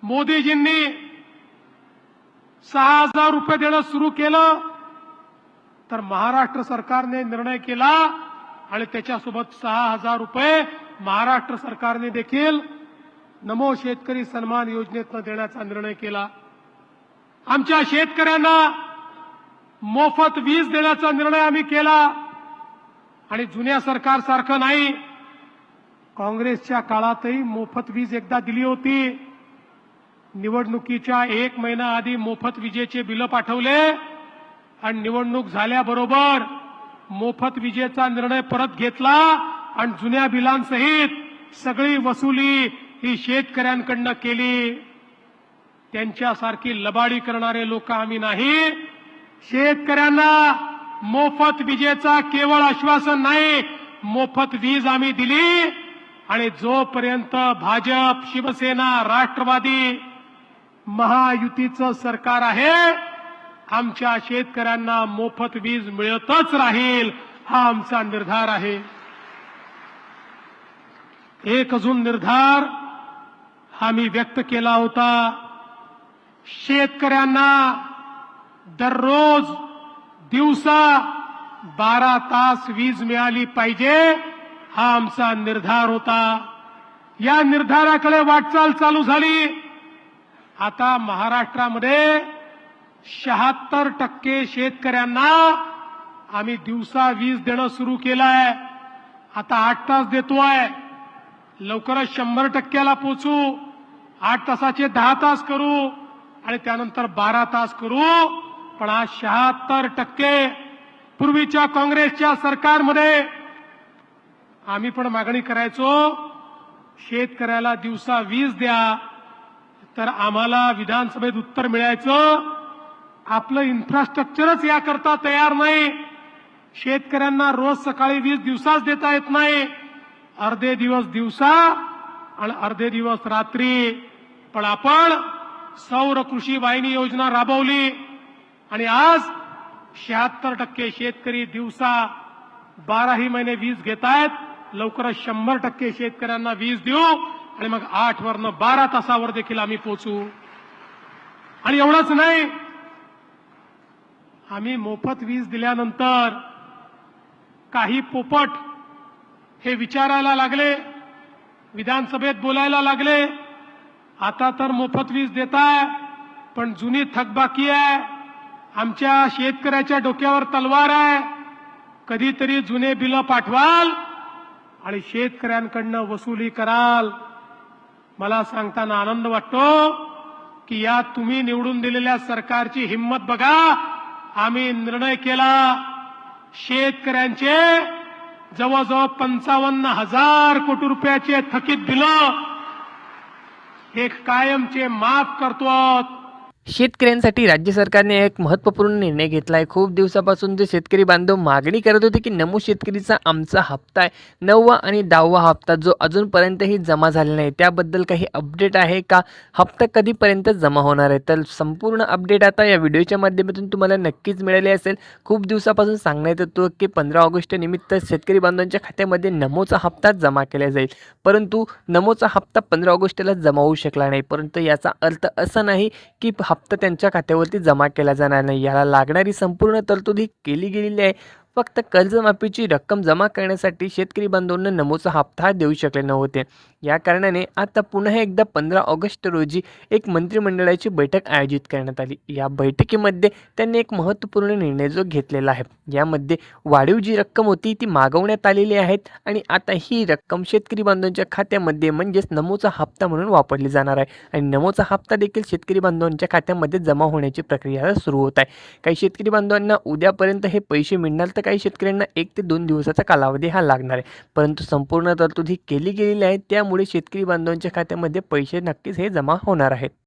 मोदीजींनी 6,000 रुपये देणं सुरू केलं, तर महाराष्ट्र सरकारने निर्णय केला आणि त्याच्यासोबत 6,000 रुपये महाराष्ट्र सरकारने देखील नमो शेतकरी सन्मान योजनेतून देण्याचा निर्णय केला। आमच्या शेतकऱ्यांना मोफत वीज देण्याचा निर्णय आम्ही केला आणि जुन्या सरकारसारखं नाही, काँग्रेसच्या काळातही मोफत वीज एकदा दिली होती। निवडणुकीच्या 1 महिना आधी मोफत विजेचे बिल पाठवले आणि निवडणूक झाल्याबरोबर मोफत विजेचा निर्णय परत घेतला आणि जुन्या बिलांसहित सगळी वसुली ही शेतकऱ्यांकडून केली। त्यांच्यासारखी लबाडी करणारे लोक आम्ही नाही। शेतकऱ्यांना मोफत विजेचा केवळ आश्वासन नाही, मोफत वीज आम्ही दिली आणि जोपर्यंत भाजप, शिवसेना, राष्ट्रवादी महायुतीचं सरकार आहे, आमच्या शेतकऱ्यांना मोफत वीज मिळतच राहील, हा आमचा निर्धार आहे। एक अजून निर्धार आम्ही व्यक्त केला होता, शेतकऱ्यांना दररोज दिवसा 12 तास वीज मिळाली पाहिजे, हा आमचा निर्धार होता। या निर्धाराकडे वाटचाल चालू झाली। आता महाराष्ट्रामध्ये 76% शेतकऱ्यांना आम्ही दिवसा वीज देणं सुरू केलंय। आता 8 तास देतोय, लवकरच 100%ला पोहोचू। 8 तासाचे 10 तास करू आणि त्यानंतर 12 तास करू। पण आज 76%। पूर्वीच्या काँग्रेसच्या सरकारमध्ये आम्ही पण मागणी करायचो, शेतकऱ्याला दिवसा वीज द्या, तर आम्हाला विधानसभेत उत्तर मिळायचं, आपलं इन्फ्रास्ट्रक्चरच याकरता तयार नाही, शेतकऱ्यांना रोज सकाळी वीज दिवसाच देता येत नाही, अर्धे दिवस दिवसा आणि अर्धे दिवस रात्री। पण आपण सौर कृषी वाहिनी योजना राबवली आणि आज 76% शेतकरी दिवसा 12ही महिने वीज घेतायत। लवकरच 100% शेतकऱ्यांना वीज देऊ आणि मग 8 वरनं 12 तासावर देखील आम्ही पोहोचू। आणि एवढंच नाही, आम्ही मोफत वीज दिल्यानंतर काही पोपट हे विचारायला लागले, विधानसभेत बोलायला लागले, आता तर मोफत वीज देताय पण जुनी थकबाकी आहे, आमच्या शेतकऱ्याच्या डोक्यावर तलवार आहे, कधीतरी जुने बिल पाठवाल आणि शेतकऱ्यांकडनं वसुली कराल। मला सांगताना आनंद वाटतो की या तुम्ही निवडून दिलेल्या सरकारची हिम्मत बघा। आम्ही निर्णय केला, शेतकऱ्यांचे जवळजवळ 55,000 कोटी रुपयाचे थकीत बिल हे कायमचे माफ करतो। शेतकऱ्यांसाठी राज्य सरकारने एक महत्त्वपूर्ण निर्णय घेतला आहे। खूप दिवसापासून जे शेतकरी बांधव मागणी करत होते की नमो शेतकरीचा आमचा हप्ता आहे 9वा आणि 10वा हप्ता जो अजूनपर्यंतही जमा झालेला नाही, त्याबद्दल काही अपडेट आहे का, हप्ता कधीपर्यंत जमा होणार आहे, तर संपूर्ण अपडेट आता या व्हिडिओच्या माध्यमातून तुम्हाला नक्कीच मिळाले असेल। खूप दिवसापासून सांगण्यात येतो की 15 ऑगस्ट निमित्त शेतकरी बांधवांच्या खात्यामध्ये नमोचा हप्ता जमा केला जाईल, परंतु नमोचा हप्ता 15 ऑगस्टला जमा होऊ शकला नाही। परंतु याचा अर्थ असा नाही की हप्ता त्यांच्या खात्यावरती जमा केला जाणार नाही, याला लागणारी संपूर्ण तरतूद ही केली गेलेली आहे। फक्त कर्जमाफीची रक्कम जमा करण्यासाठी शेतकरी बांधवांना नमोचा हप्ता देऊ शकले नव्हते। या कारणाने आता पुन्हा एकदा 15 ऑगस्ट रोजी एक मंत्रिमंडळाची बैठक आयोजित करण्यात आली। या बैठकीमध्ये त्यांनी एक महत्त्वपूर्ण निर्णय जो घेतलेला आहे, यामध्ये वाढीव जी रक्कम होती ती मागवण्यात आलेली आहेत आणि आता ही रक्कम शेतकरी बांधवांच्या खात्यामध्ये म्हणजेच नमोचा हप्ता म्हणून वापरली जाणार आहे आणि नमोचा हप्ता देखील शेतकरी बांधवांच्या खात्यामध्ये जमा होण्याची प्रक्रिया सुरू होत आहे। काही शेतकरी बांधवांना उद्यापर्यंत हे पैसे मिळणार, तर काही शेतकऱ्यांना 1 ते 2 दिवसाचा कालावधी हा लागणार आहे, परंतु संपूर्ण तरतूद ही केली गेलेली आहे, त्यामुळे शेतकरी बांधवांच्या खात्यामध्ये पैसे नक्कीच हे जमा होणार आहेत।